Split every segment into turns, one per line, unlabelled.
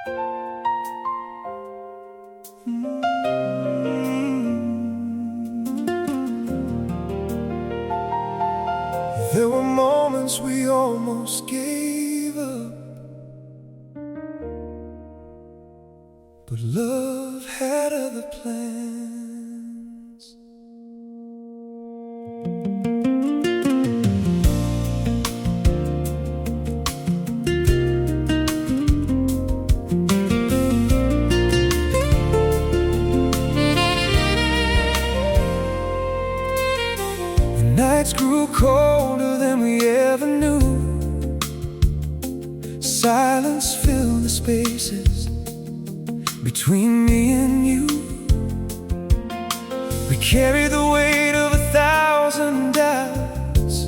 There were moments we almost gave up, but love had other plans. The nights grew colder than we ever knew. Silence filled the spaces between me and you. We carried the weight of 1,000 doubts,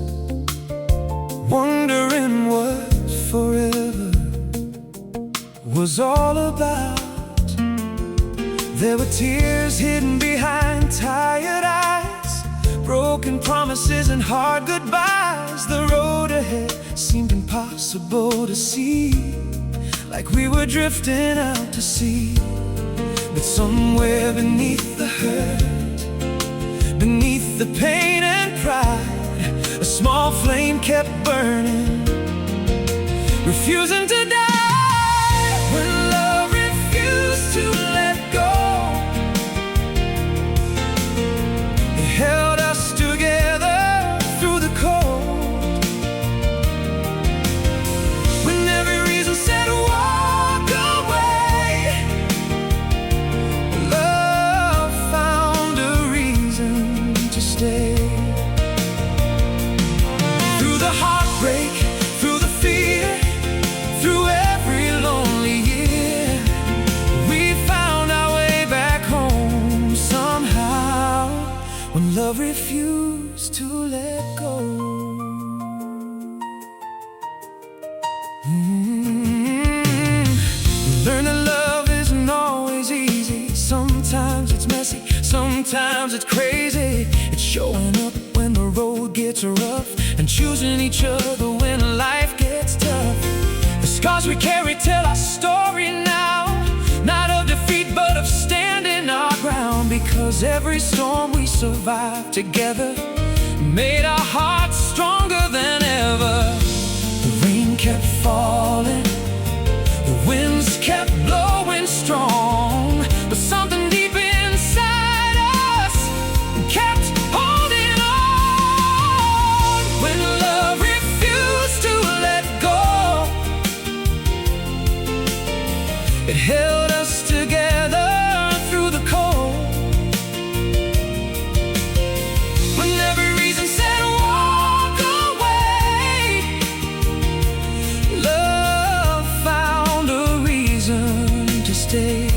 wondering what forever was all about. There were tears hidden behind tired eyes, broken promises and hard goodbyes. The road ahead seemed impossible to see, like we were drifting out to sea. But somewhere beneath the hurt, beneath the pain and pride, a small flame kept burning, refusing to die. When love refused to let go, it held us together through the cold. When every reason said walk away, love found a reason to stay. Through the heartbreak, through the fear, through every lonely year, we found our way back home somehow. When love refused to let go. Learn that love isn't always easy. Sometimes it's messy, sometimes it's crazy. It's showing up when the road gets rough, and choosing each other when life gets tough. The scars we carry tell our story now, not of defeat but of standing our ground. Because every storm we survived together made our hearts stronger than ever. The rain kept falling, the winds kept blowing strong, but something deep inside us kept holding on. When love refused to let go, it held us together through the cold. When every reason said walk away, love found a reason to stay.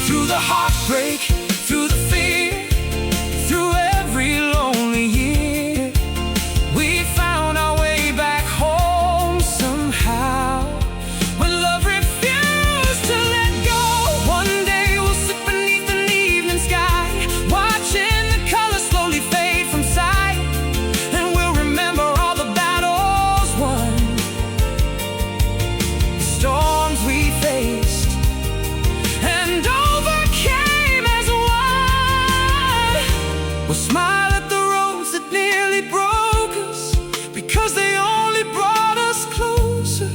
Through the heartbreak, through the fear, through every lonely year, we found our way back home somehow. When love refused to let go, one day we'll sit beneath an evening sky, watching the colors slowly fade from sight, and we'll remember all the battles won, the storms we faced and overcame as one. We'll smile at the roads that nearly broke us, because they only brought us closer.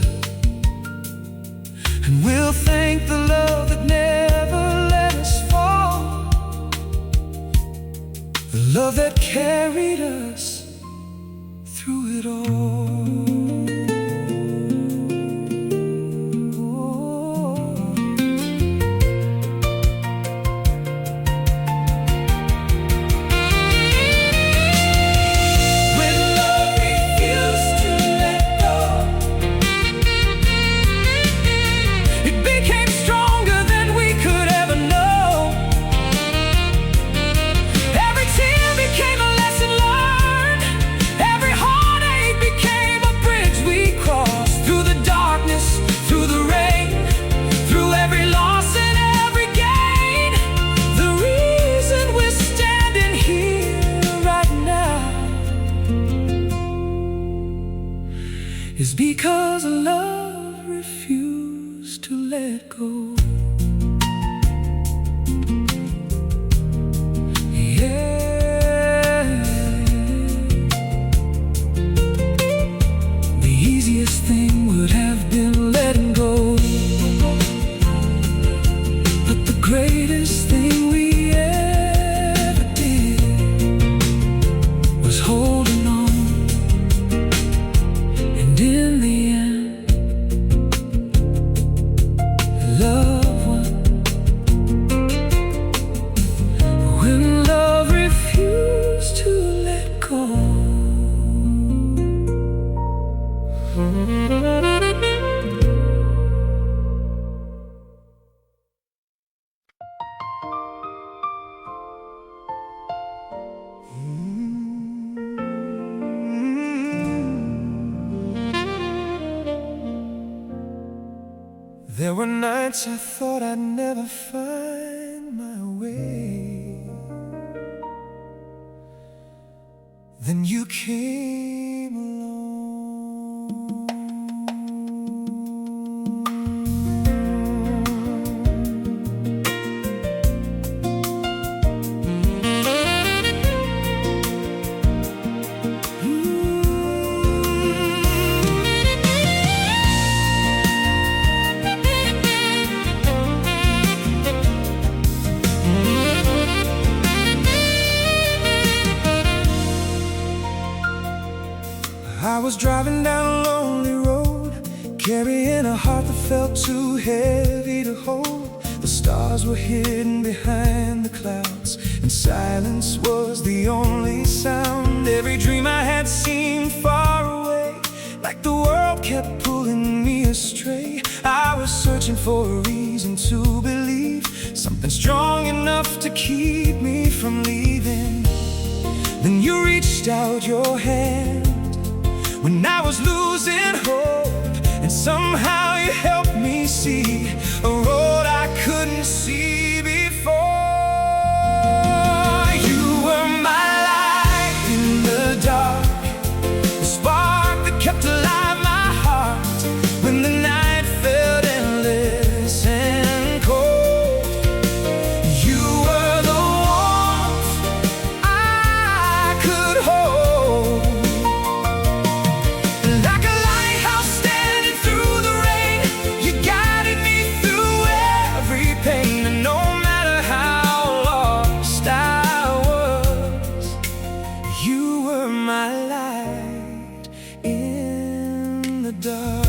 And we'll thank the love that never let us fall, the love that carried us through it all. When love refused to let go, it became stronger than we could ever know. Every tear became a lesson learned, every heartache became a bridge we crossed. Through the darkness, through the rain, through every loss and every gain, the reason we're standing here right now is because love refused let go. Yeah, the easiest thing would have been letting go, but the greatest thing we ever did was holding on. And in the end, love won. When love refused to let go. There were nights I thought I'd never find my way. Then you came along. I was driving down a lonely road, carrying a heart that felt too heavy to hold. The stars were hidden behind the clouds, and silence was the only sound. Every dream I had seemed far away, like the world kept pulling me astray. I was searching for a reason to believe, something strong enough to keep me from leaving. Then you reached out your hand when I was losing hope, and somehow you helped me see a road I couldn't see before. You were my light in the dark, the spark that kept alive my heart when the night felt endless and cold. You were the warmth I could hold, like a lighthouse standing through the rain. You guided me through every pain, and no matter how lost I was, you were my light in the dark.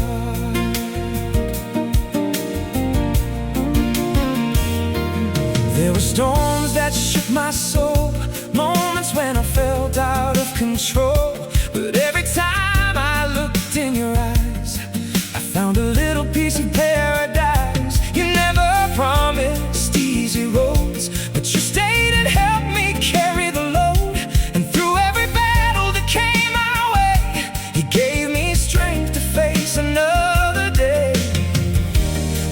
There were storms that shook my soul, moments when I felt out of control. But every time I looked in your eyes, I found a little piece of paradise. You never promised easy roads, but you stayed and helped me carry the load. And through every battle that came my way, you gave me strength to face another day.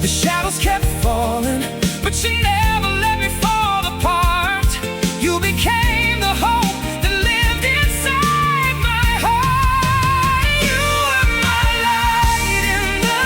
The shadows kept falling, but you never let me fall apart. You became the hope that lived inside my heart. You were my light in the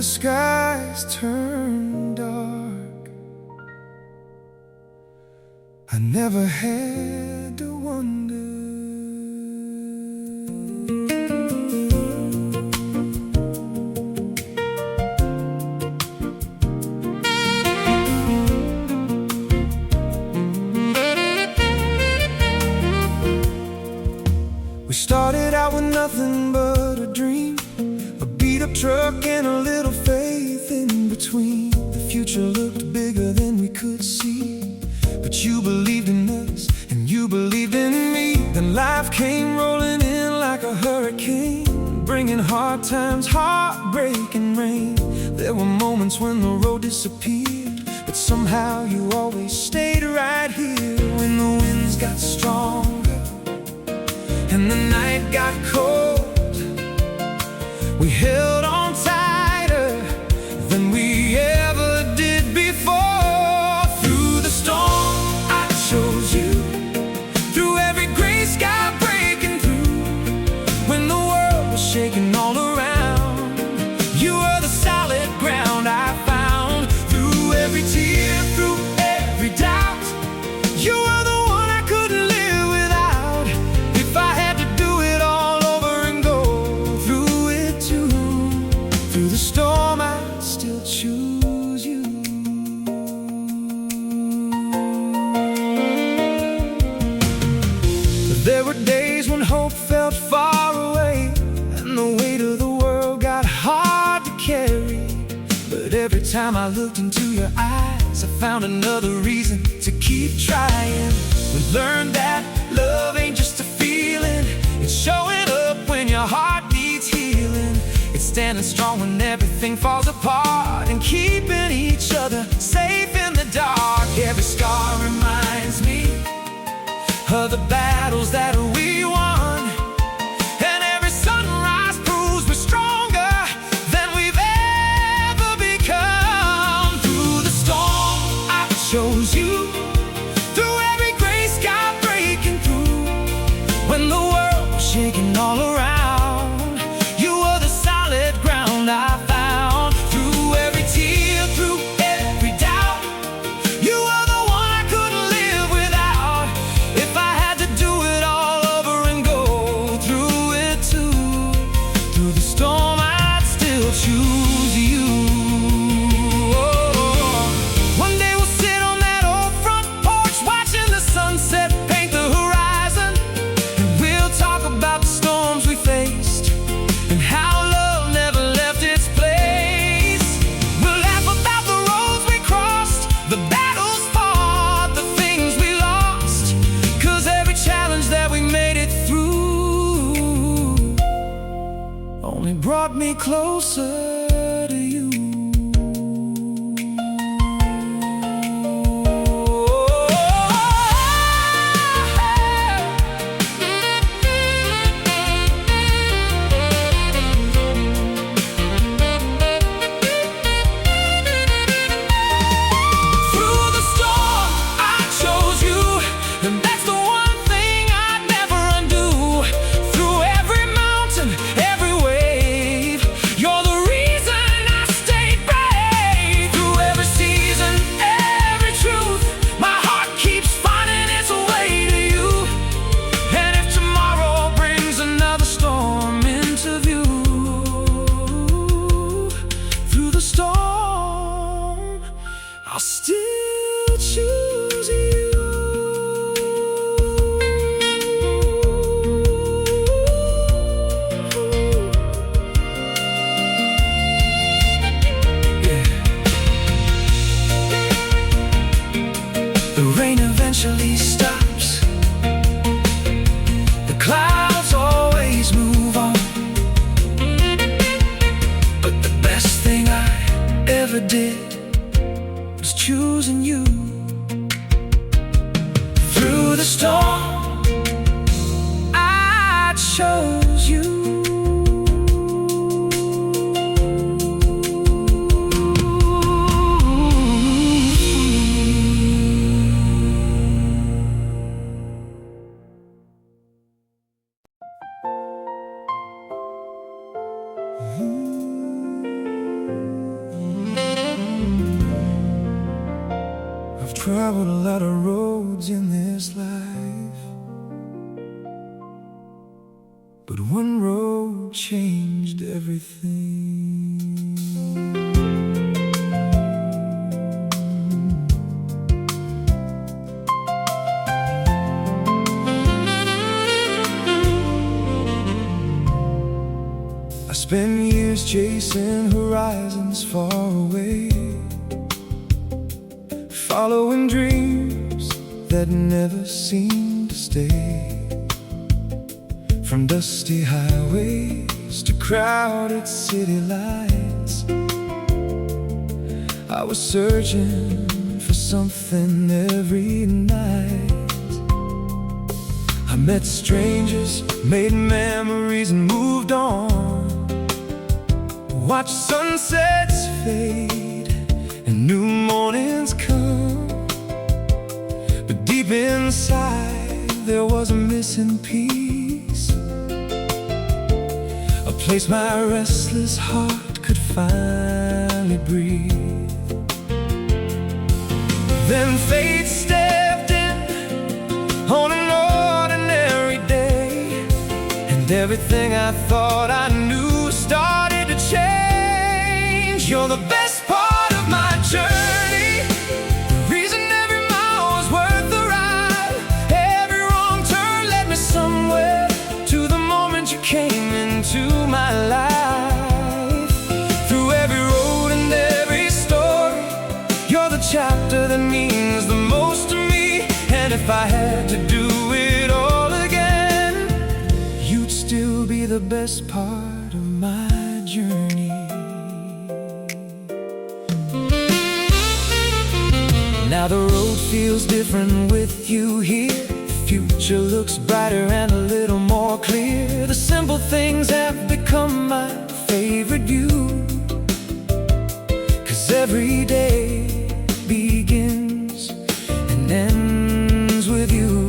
skies turn dark. I never had to wonder. We started out with nothing but a dream, a beat-up truck and a little faith in between. The future looked bigger than we could see, but you believed in us and you believed in me. Then life came rolling in like a hurricane, bringing hard times, heartbreak and rain. There were moments when the road disappeared, but somehow you always stayed right here. When the winds got stronger and the night got cold, we held on tighter than we ever did before. Through the storm, I chose you. Through every gray sky breaking through, when the world was shaking all around, you were the solid ground I found. Through every tear, through every doubt, you were the one I couldn't live without. If I had to do it all over and go through it too, through the storm I'd still choose you. There were days when hope felt far away and the weight of the world got hard to carry. But every time I looked into your eyes, I found another reason to keep trying. We learned that love ain't just a feeling, it's showing up when your heart needs healing. It's standing strong when everything falls apart, and keeping each other safe in the dark. Every scar reminds me of the battles that we won, and every sunrise proves we're stronger than we've ever become. Through the storm, I chose you. Through every gray sky breaking through, when the world was shaking all around, you were the solid ground I found. Through every tear, through every doubt, you were the one I couldn't live without. If I had to do it all over and go through it too, through the storm I'd still choose you. Oh, one day we'll sit on that old front porch, watching the sunset paint the horizon, and we'll talk about the storms we faced and how love never left its place. We'll laugh about the roads we crossed, the battles fought, the things we lost, 'cause every challenge that we made it through only brought me closer to you. Through the storm, I chose you, and that's the one thing I'd never undo. Through every mountain, every wave, you're the reason I stayed brave. Through every season, every truth, my heart keeps finding its way to you. And if tomorrow brings another storm into view, through the storm, I'll still choose you. Yeah. The rain eventually stops, the clouds always move on, but the best thing I ever did was choosing you. Through the storm, I chose you. I've traveled a lot of roads in this life, but one road changed everything. I spent years chasing horizons far away, following dreams that never seemed to stay. From dusty highways to crowded city lights, I was searching for something every night. I met strangers, made memories and moved on. Watched sunsets fade and new mornings come, but deep inside there was a missing piece, a place my restless heart could finally breathe. Then fate stepped in on an ordinary day, and everything I thought I knew started to change. You're the best part of my journey, the reason every mile was worth the ride. Every wrong turn led me somewhere, to the moment you came into my life. Through every road and every story, you're the chapter that means the most to me. And if I had to do it all again, you'd still be the best part of my journey. Now the road feels different with you here. The future looks brighter and a little more clear. The simple things have become my favorite view, 'cause every day begins and ends with you.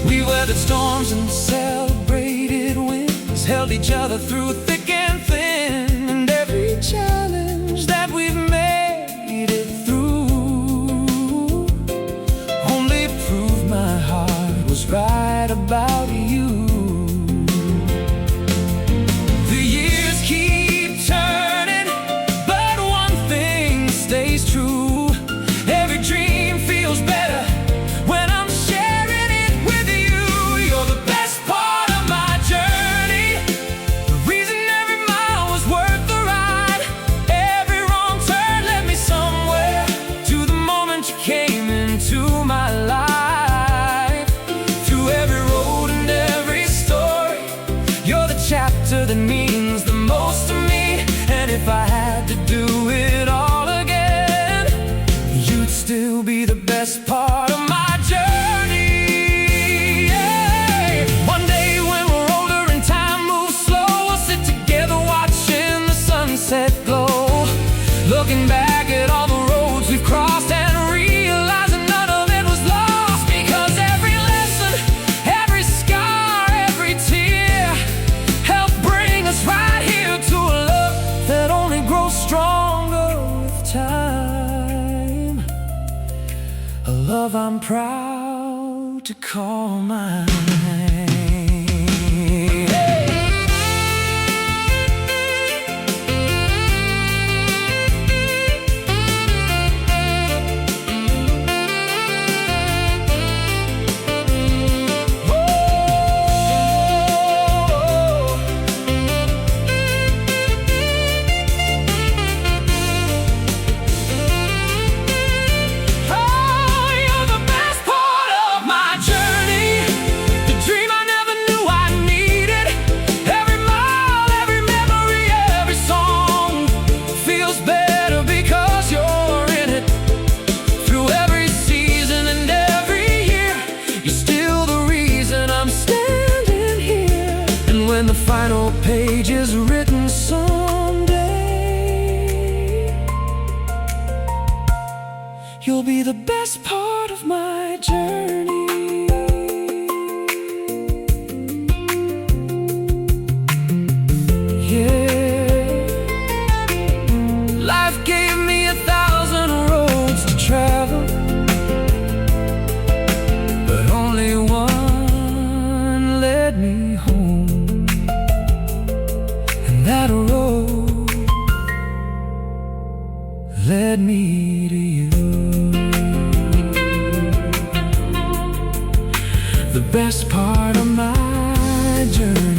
We weathered storms and celebrated wins, held each other through thick and thin, and every challenge that we've made it through only proved my heart was right about you. The years keep turning, but one thing stays true. Every dream feels better when I'm sharing it with you. You're the best part of my journey, the reason every mile was worth the ride. Every wrong turn led me somewhere, to the moment you came into my life. Through every road and every story, you're the chapter that means the most to me. And if I had to do it all again, you'd still be the best part of my journey. Yeah. One day when we're older and time moves slow, we'll sit together watching the sunset glow, looking back at all the roads we've crossed and realizing none of it was lost. Because every lesson, every scar, every tear helped bring us right here to a love that only grows stronger with time. A love I'm proud to call mine. You're the best part of my journey, the dream I never knew I needed. Every mile, every memory, every song feels better because you're in it. Through every season and every year, you're still the reason I'm standing here. And when the final page is written someday, you'll be the best part of my journey. Yeah. Life gave me 1,000 roads to travel, best part of my journey.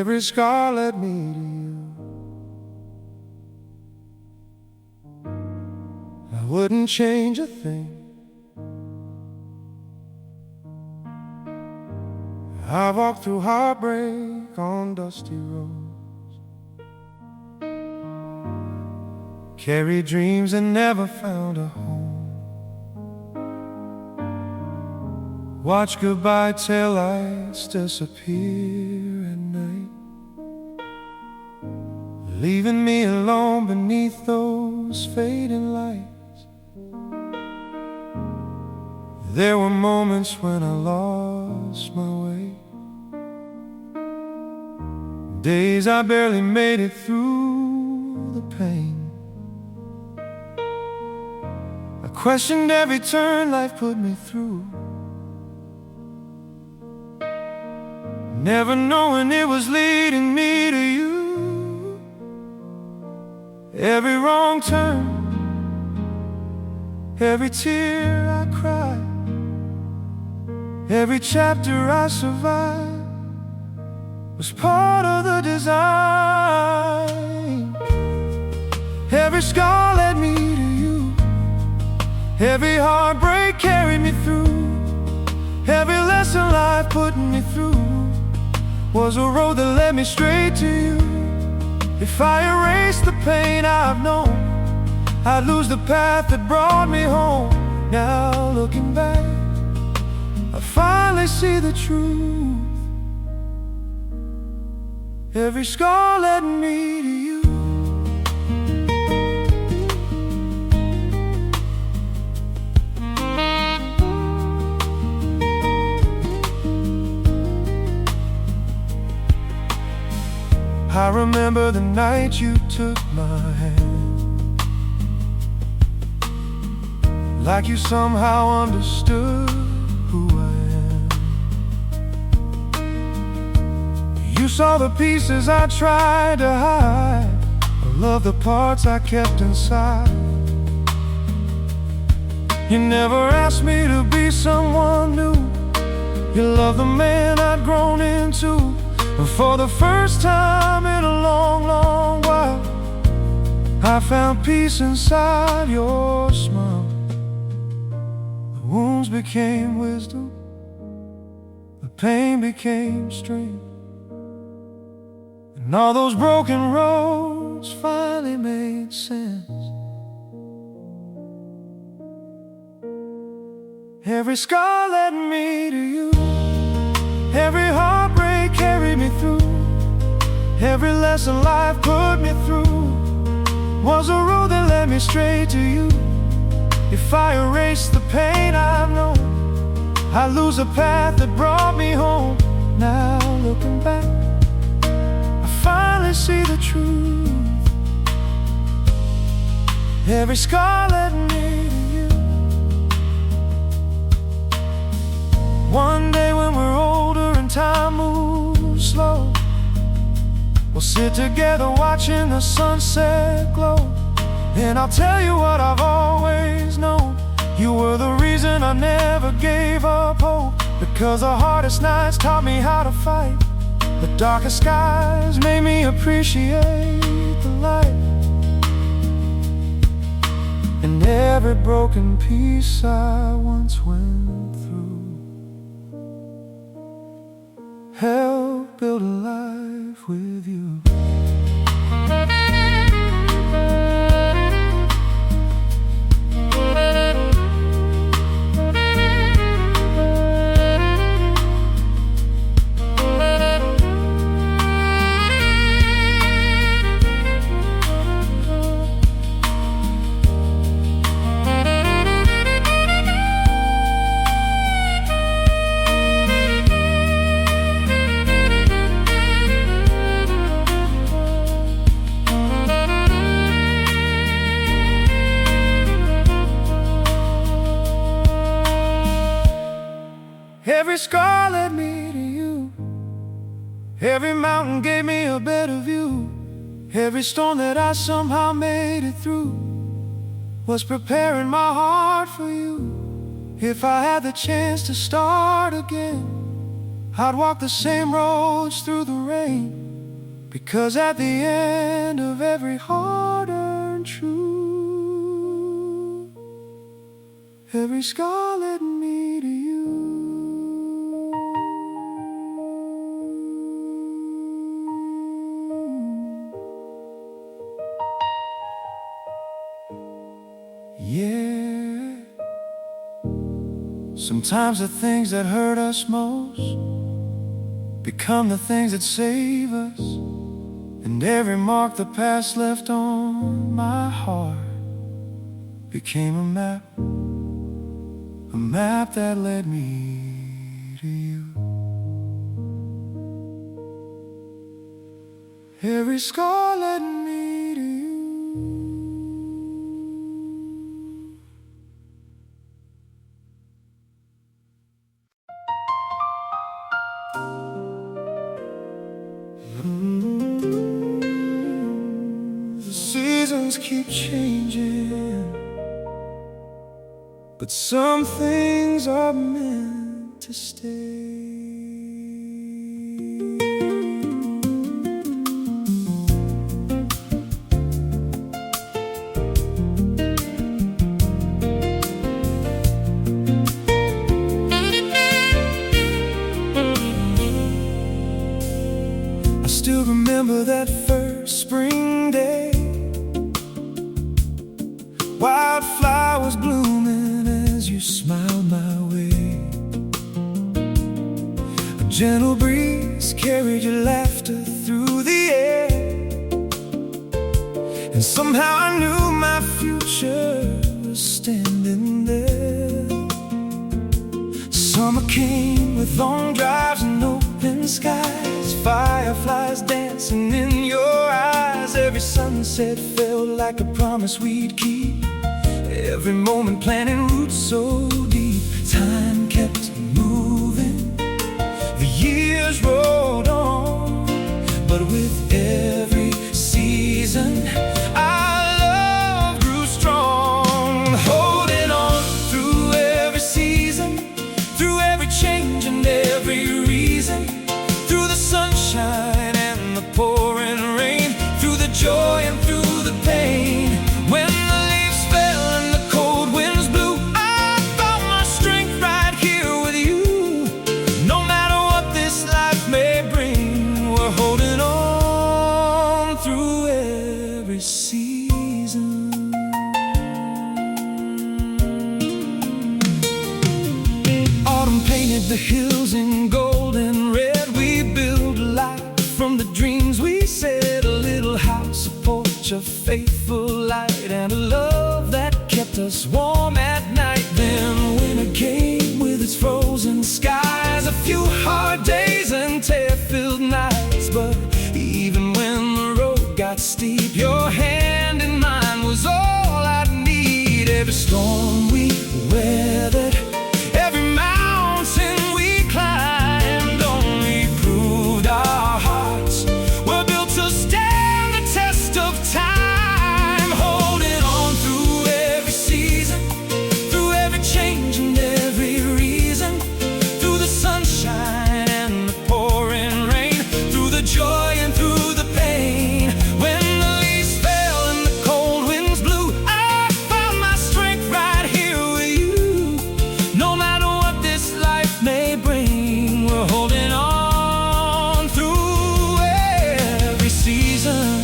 Every scar led me to you. I wouldn't change a thing. I've walked through heartbreak on dusty roads, carried dreams and never found a home, watched goodbye taillights disappear at night, leaving me alone beneath those fading lights. There were moments when I lost my way, days I barely made it through the pain. I questioned every turn life put me through, never knowing it was leading me to you. Every wrong turn, every tear I cried, every chapter I survived was part of the design. Every scar led me to you. Every heartbreak carried me through. Every lesson life put me through was a road that led me straight to you. If I erased the pain I've known, I'd lose the path that brought me home. Now looking back, I finally see the truth. Every scar led me to you. I remember the night you took my hand, like you somehow understood who I am. You saw the pieces I tried to hide, I love the parts I kept inside. You never asked me to be someone new. You loved the man I'd grown into. And for the first time in a long, long while, I found peace inside your smile. The wounds became wisdom, the pain became strength, and all those broken roads finally made sense. Every scar led me to you. Every heartbreak carried me through. Every lesson life put me through was a road that led me straight to you. If I erased the pain I've known, I'd lose a path that brought me home. Now looking back, I finally see the truth. Every scar led me to you. One day when we're older and time moves slow, we'll sit together watching the sunset glow, and I'll tell you what I've always known. You were the reason I never gave up hope, because the hardest nights taught me how to fight. The darkest skies made me appreciate the light. And every broken piece I once went through helped build a life with you. Every scar led me to you. Every mountain gave me a better view. Every storm that I somehow made it through was preparing my heart for you. If I had the chance to start again, I'd walk the same roads through the rain, Because at the end of every hard-earned truth, every scar led me to you. Yeah. Sometimes the things that hurt us most become the things that save us. And every mark the past left on my heart became a map that led me to you. Every scar led me to you. The seasons keep changing, but some things are meant to stay. I still remember that first spring day, wildflowers blooming as you smiled my way. A gentle breeze carried your laughter through the air, and somehow I knew my future was standing there. Summer came with long drives and open skies, fireflies dancing in your eyes. Every sunset felt like a promise we'd keep, every moment planting roots so deep. Time kept moving, the years rolled on, but with every season our love grew strong. Holding on through every season, through every change and every reason, through the sunshine and the pouring rain, through the joy and through the pain. When the leaves fell and the cold winds blew, I found my strength right here with you. No matter what this life may bring, we're holding on through every season. Autumn painted the hills in gold and red. We built a life from the dreams we said, a little house, a porch, a faithful light, and a love that kept us warm at night. Then winter came with its frozen skies, a few hard days and tear-filled nights. But even when the road got steep, your hand in mine was all I'd need. Every storm we weathered, every mountain we climbed, only proved our hearts were built to stand the test of time. Holding on through every season, through every change and every reason, through the sunshine and the pouring rain, through the joy and through the pain. When the leaves fell and the cold winds blew, I found my strength right here with you. No matter what this life may bring, we're holding on through every season.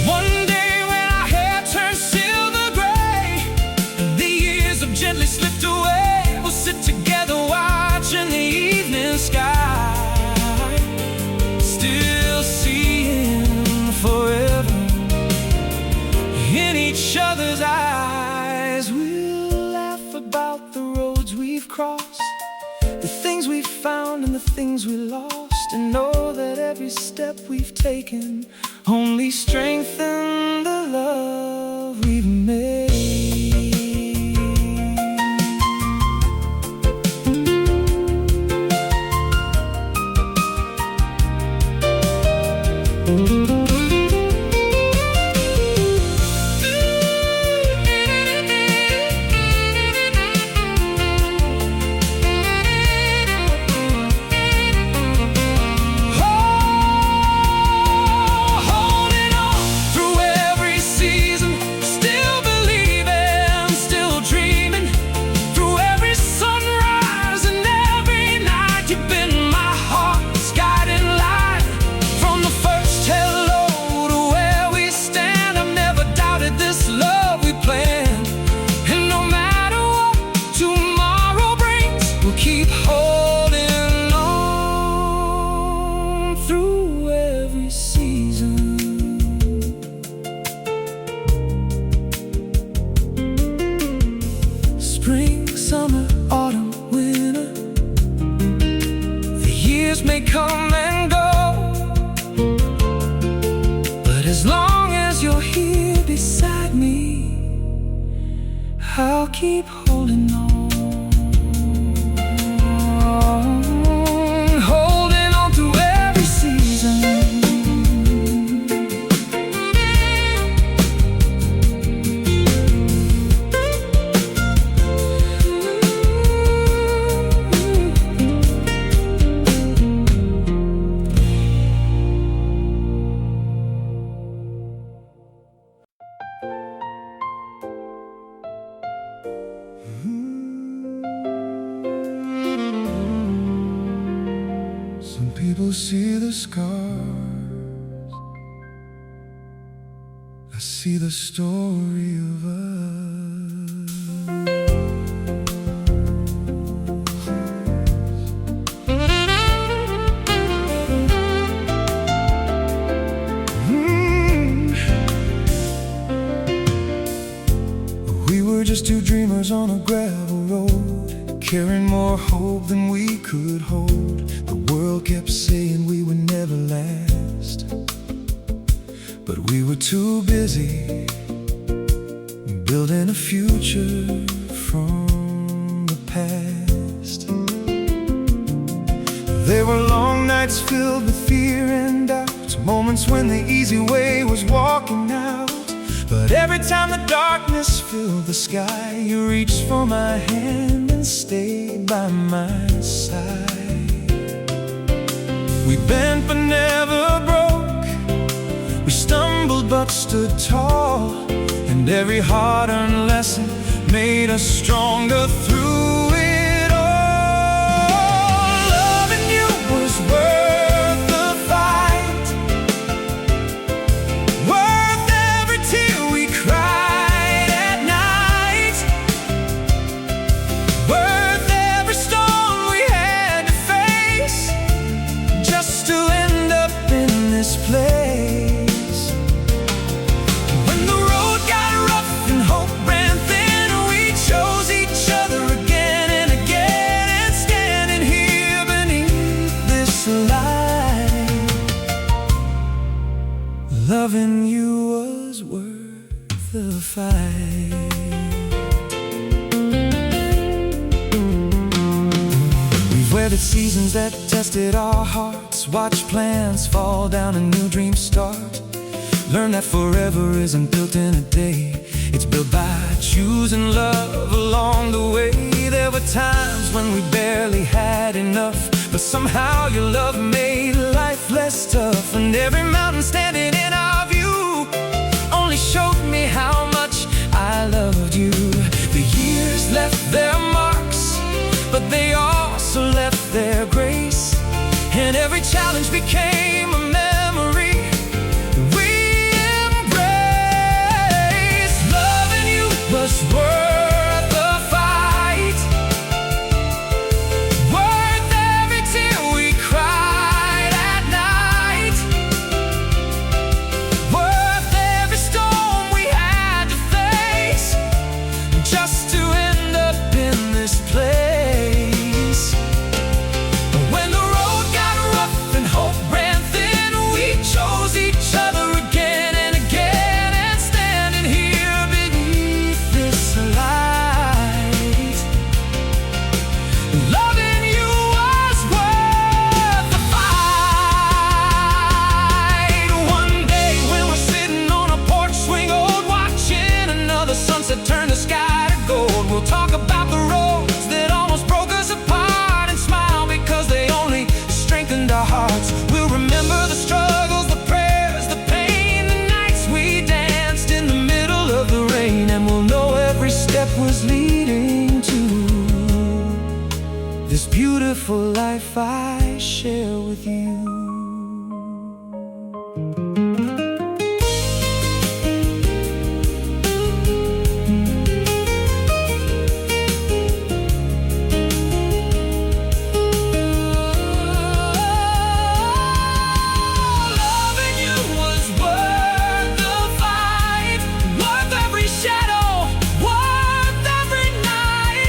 One day when our hair turned silver gray and the years have gently slipped away, we'll sit together watching the evening sky, still seeing forever in each other's eyes. We'll laugh about the roads we've crossed, the things we've found and the things we lost, and know that every step we've taken only strengthened the love we've made. spring, summer, autumn, winter. The years may come and go, but as long as you're here beside me, I'll keep holding on. Holding on to every season. Some people see the scars, I see the story of us. We were just two dreamers on a gravel road, carrying more hope than we could hold. The world kept saying we would never last, but we were too busy building a future from the past. There were long nights filled with fear and doubt, moments when the easy way was walking out. But every time the darkness filled the sky, you reached for my hand and stayed by my side. We bent but never broke, we stumbled but stood tall, and every hard-earned lesson made us stronger through it all. Loving you was worth the fight, worth every tear we cried at night, worth every storm we had to face, just to end up in this place. When the road got rough and hope ran thin, we chose each other again and again, and standing here beneath this light, loving you was worth the fight. We've weathered seasons that tested our hearts, watched plans fall down and new dreams start. Learn that forever isn't built in a day, it's built by choosing love along the way. There were times when we barely had enough, but somehow your love made life less tough. And every mountain standing in our view only showed me how much I loved you. The years left their marks, but they also left their grace, and every challenge became a memory we embrace. Loving you was worth the fight, worth every tear we cried at night, worth every storm we had to face, just to end up in this place. When the road got rough and hope ran thin, we chose each other again and again, and standing here beneath this light, loving you was worth the fight. One day when we're sitting on a porch swing old, watching another sunset turn the sky to gold, we'll talk about the roads that almost broke us apart, and smile because they only strengthened our hearts. We'll remember the struggles, the prayers, the pain, the nights we danced in the middle of the rain, and we'll know every step was leading to this beautiful life I share with you. Loving you was worth the fight, worth every shadow, worth every night,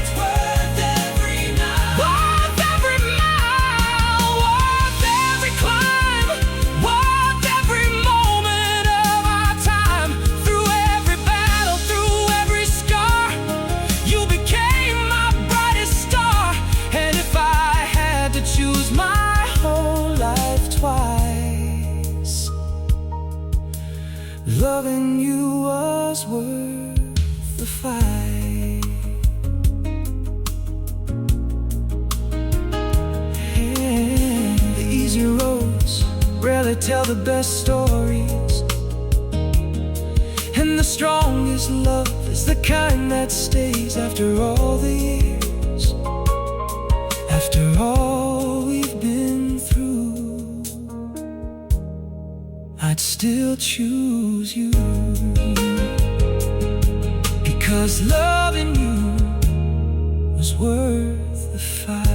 tell the best stories, and the strongest love is the kind that stays after all the years, after all we've been through. I'd still choose you, because loving you was worth the fight.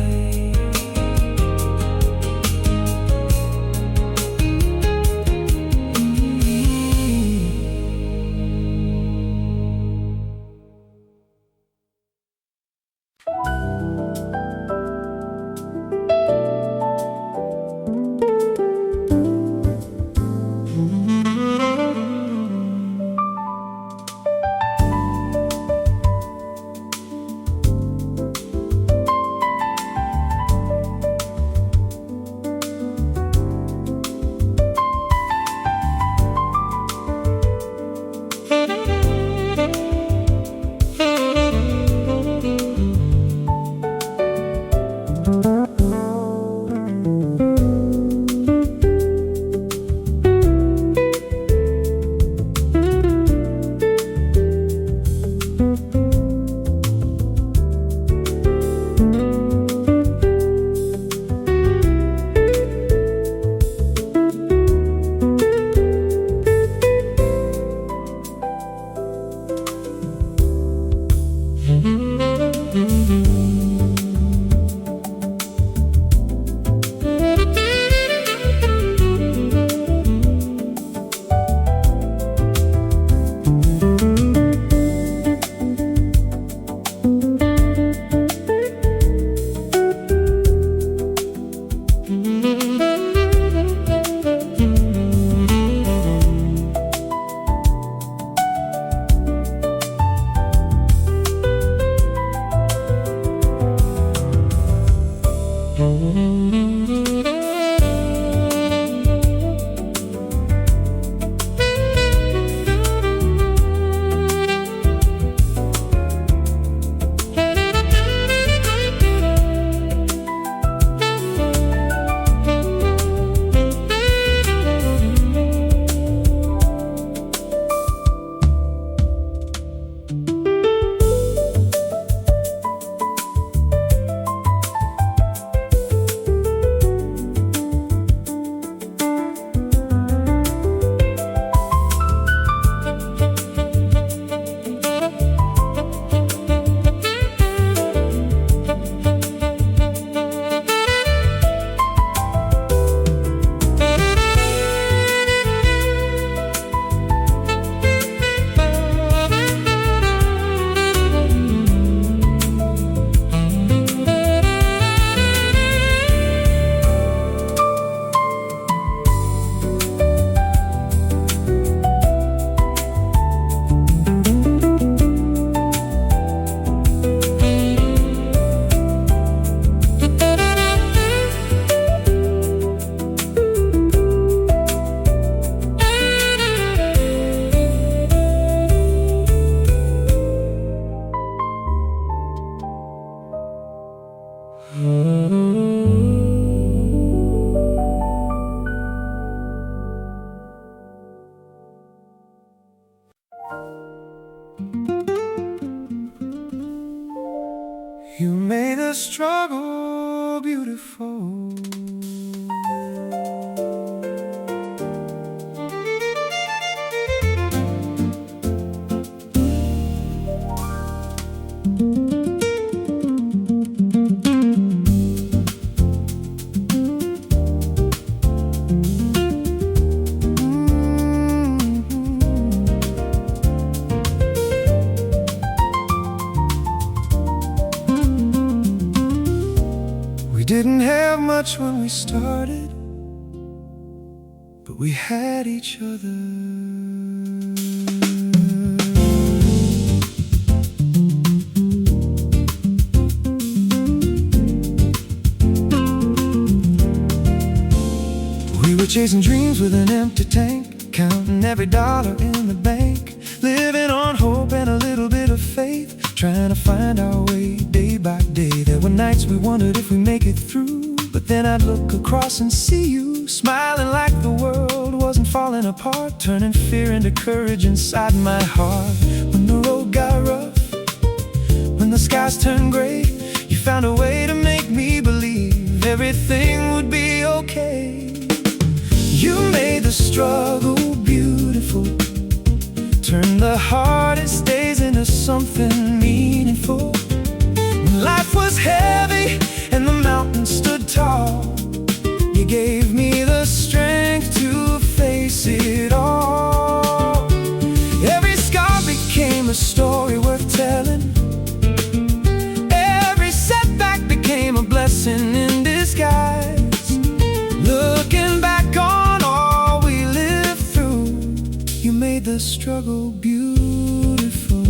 You made the struggle beautiful. We didn't have much when we started, but we had each other. We were chasing dreams with an empty tank, counting every dollar in the bank, living on hope and a little bit of faith, trying to find our way day by day. There were nights we wondered if we make it through, but then I'd look across and see you smiling like the world turning fear into courage inside my heart. When the road got rough, when the skies turned gray, you found a way to make me believe everything would be okay. You made the struggle beautiful, turned the hardest days into something meaningful. When life was heavy and the mountain stood tall, you gave me the strength to face it all. Every scar became a story worth telling. Every setback became a blessing in disguise. Looking back on all we lived through, you made the struggle beautiful.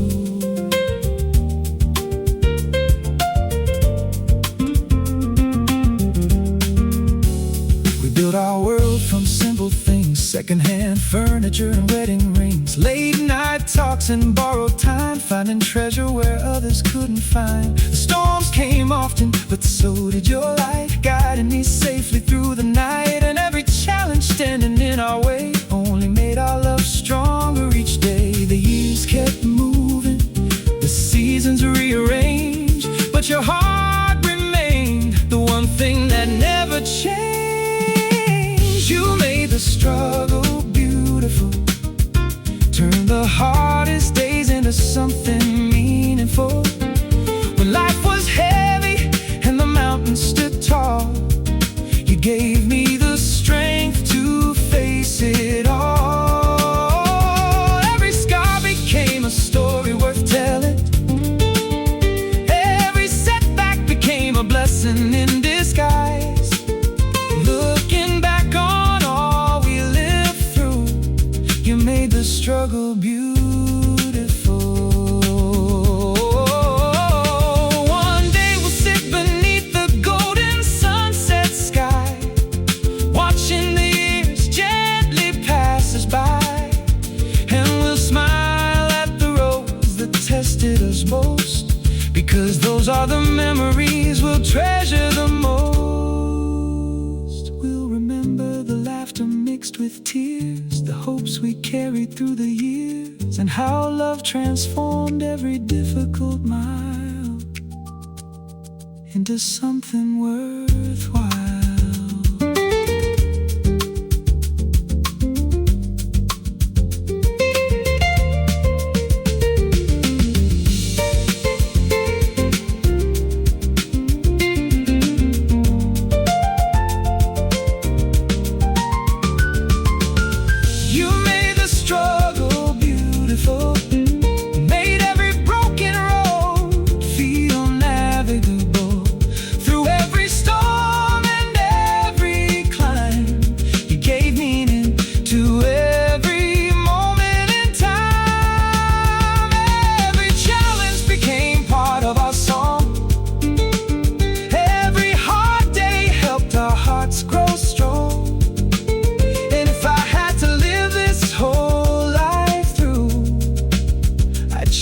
Built our world from simple things, secondhand furniture and wedding rings, late night talks and borrowed time, finding treasure where others couldn't find. The storms came often, but so did your light, guiding me safely through the night. And every challenge standing in our way only made our love stronger each day. The years kept moving, the seasons rearranged, but your heart remained the one thing that never changed. You made the struggle beautiful, turned the hardest days into something meaningful. When life was heavy and the mountains stood tall, you gave me the strength to face it all. Every scar became a story worth telling. Every setback became a blessing in disguise. Looking back on all we lived through, you made the struggle beautiful. One day we'll sit beneath the golden sunset sky, watching the years gently pass us by. And we'll smile at the roads that tested us most, because those are the memories we'll treasure the most. Mixed with tears, the hopes we carried through the years, and how love transformed every difficult mile into something worthwhile.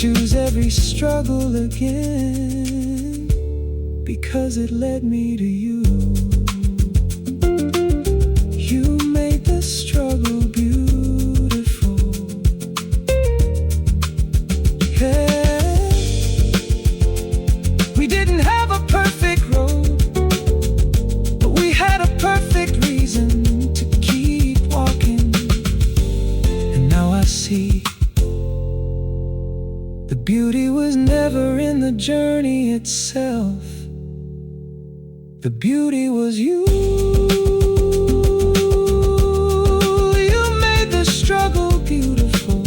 Choose every struggle again, because it led me to you. You made the struggle beautiful. Yeah. We didn't have a perfect road, but we had a perfect reason to keep walking. And now I see the beauty was never in the journey itself. The beauty was you. You made the struggle beautiful.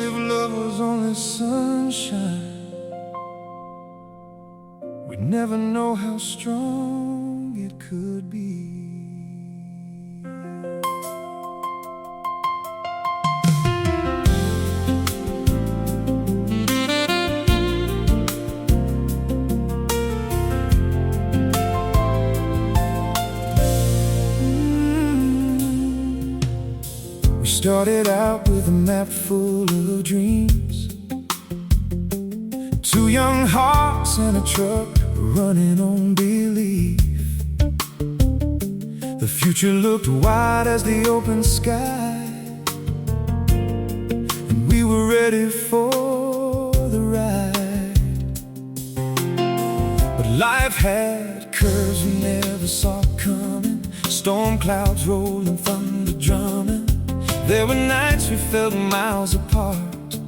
If love was only sunshine, we'd never know how strong it could be. started out with a map full of dreams. Two young hearts and a truck running on belief. The future looked wide as the open sky, and we were ready for the ride. But life had curves we never saw coming, storm clouds rolling, thunder drumming. There were nights we felt miles apart,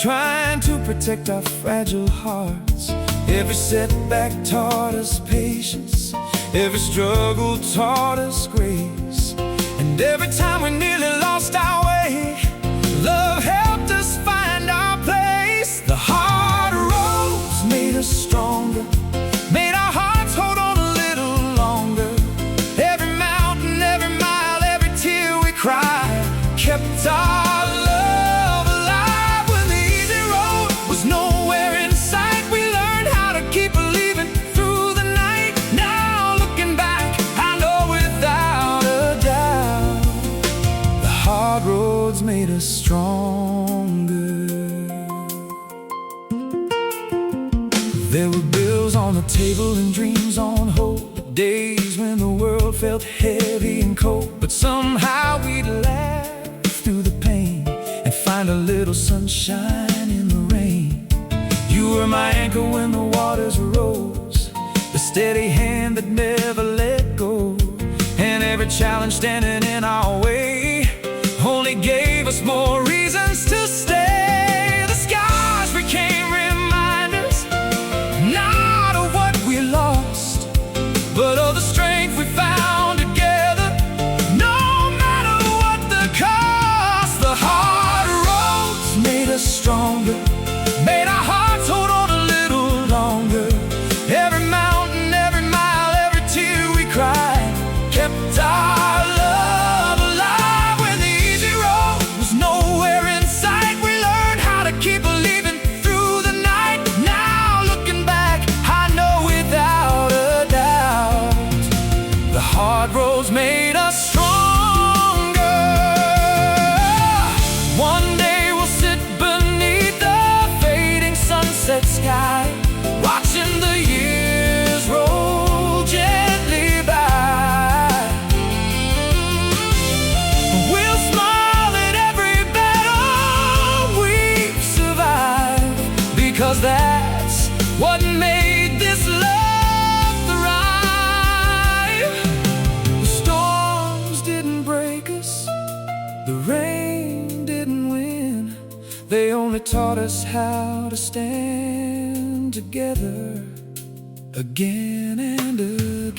trying to protect our fragile hearts. Every setback taught us patience, every struggle taught us grace, and every time we nearly lost our way, love helped us find our place. The hard roads made us stronger, made our hearts hold on a little longer. Every mountain, every mile, every tear we cried kept our love alive. When the easy road was nowhere in sight, we learned how to keep believing through the night. Now looking back, I know without a doubt, the hard roads made us stronger. There were bills on the table and dreams on hold, days when the world felt heavy and cold, but somehow we'd laugh through the pain and find a little sunshine in the rain. You were my anchor when the waters rose, the steady hand that never let go, and every challenge standing in our way only gave us more reasons to stay. The scars became reminders, not of what we lost, but of the strength we found together, no matter what the cost. The hard roads made us stronger, made our hearts hold on a little longer. Every mountain, every mile, every tear we cried kept our love alive. When the easy road was nowhere in sight, we learned how to keep believing through the night. Now looking back, I know without a doubt, the hard roads made us stronger. One day we'll sit beneath the fading sunset sky, watching the years roll gently by. We'll smile at every battle we've survived, because that's what made this love thrive. The storms didn't break us, the rain didn't win, they only taught us how to stand together again and again.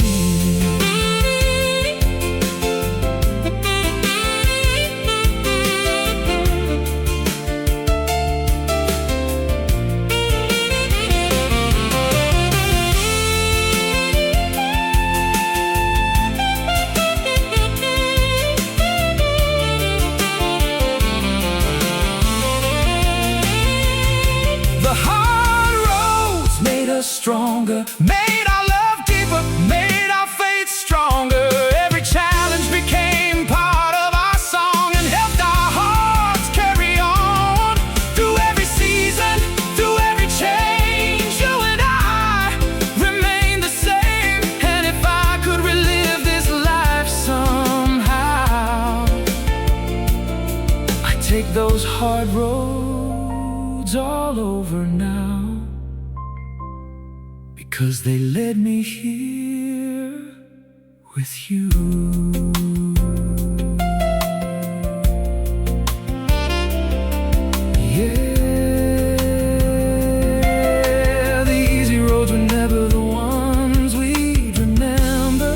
The hard roads made us stronger, made our love deeper, made our faith stronger. Every challenge became part of our song and helped our hearts carry on. Through every season, through every change, you and I remain the same. And if I could relive this life somehow, I'd take those hard roads all over now, because they led me here with you. Yeah, the easy roads were never the ones we'd remember.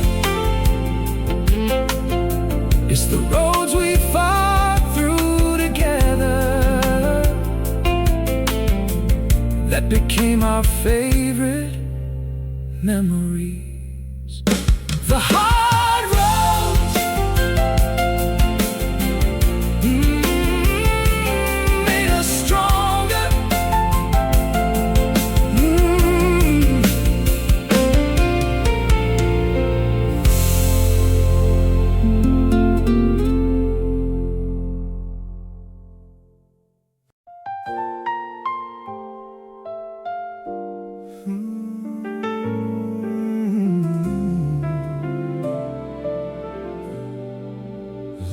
It's the roads we fought through together that became our favorite memories. The hard roads made us stronger.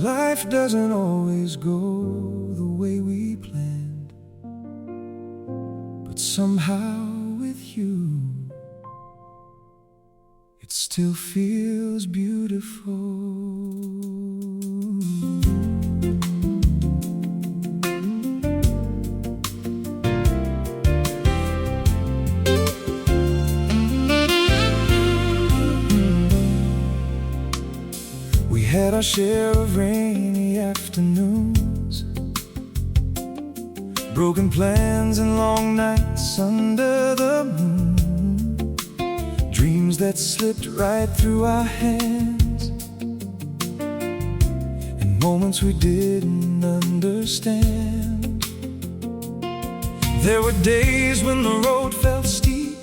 Life doesn't always go the way we planned, but somehow with you, it still feels beautiful. We had our share of rainy afternoons, broken plans and long nights under the moon, dreams that slipped right through our hands, and moments we didn't understand. There were days when the road felt steep,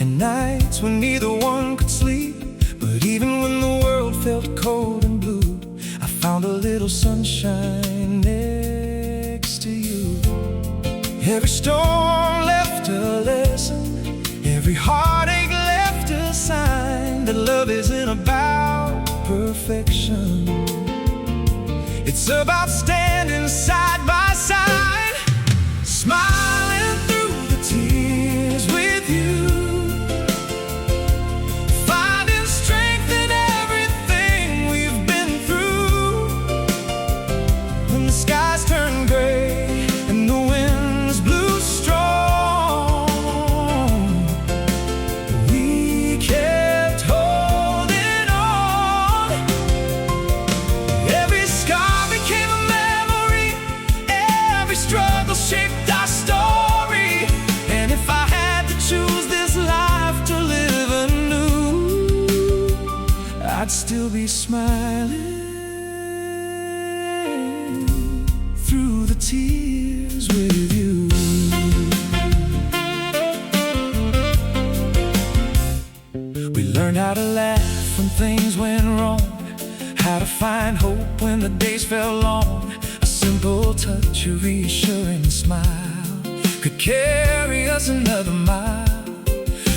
and nights when neither one could sleep. But even when the world felt cold and blue, I found a little sunshine next to you. Every storm left a lesson, every heartache left a sign that love isn't about perfection. It's about standing side by side, smiling through the tears with you. Shaped our story, and if I had to choose this life to live anew, I'd still be smiling through the tears with you. We learned how to laugh when things went wrong, how to find hope when the days felt long. A simple touch, a reassuring smile could carry us another mile.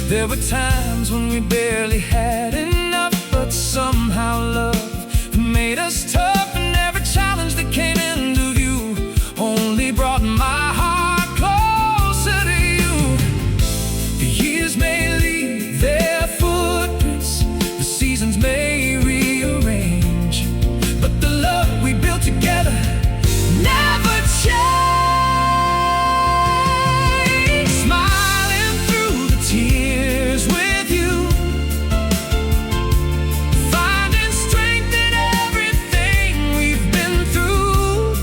There were times when we barely had enough, but somehow love made us tough. And every challenge that came into view only brought my heart closer to you. The years may leave their footprints, the seasons may rearrange, but the love we built together never change. Smiling through the tears with you, finding strength in everything we've been through.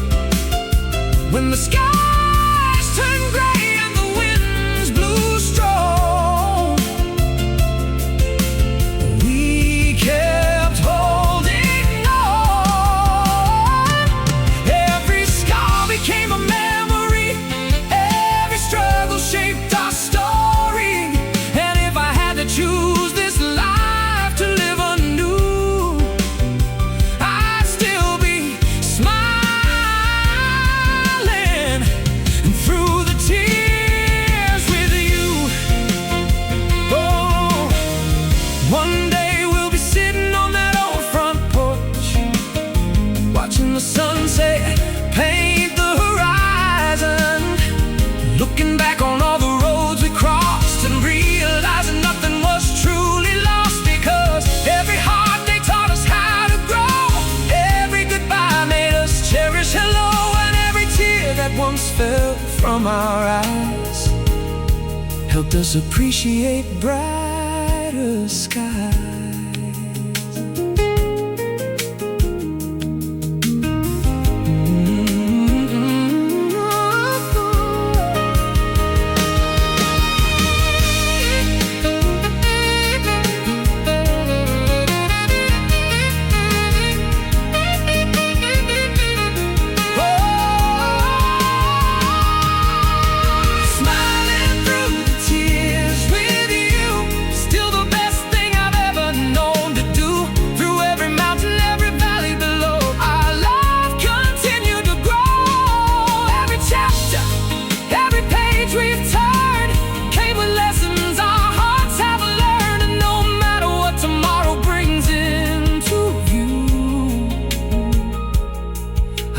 When the skies turned gray and the winds blew strong, we kept holding on. Every scar became a memory, every struggle shaped our story. And if I had to choose this life to live anew, I'd still be smiling through the tears with you. Oh, one day we'll be sitting on that old front porch, watching the sunset paint the horizon, looking back on all the roads we crossed and realizing nothing was truly lost, because every hard day taught us how to grow, every goodbye made us cherish hello, and every tear that once fell from our eyes helped us appreciate brighter skies. Smiling through the tears with you, still the best thing I've ever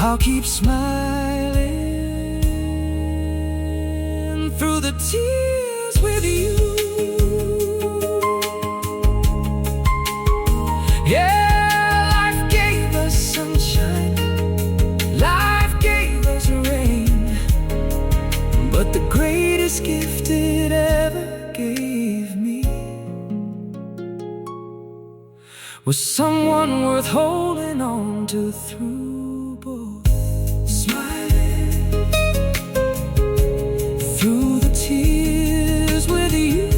I'll keep smiling through the tears with you. Yeah, life gave us sunshine, life gave us rain, but the greatest gift it ever gave me was someone worth holding on to through both. Smiling through the tears with you.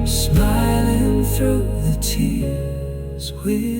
Smiling through the tears with you.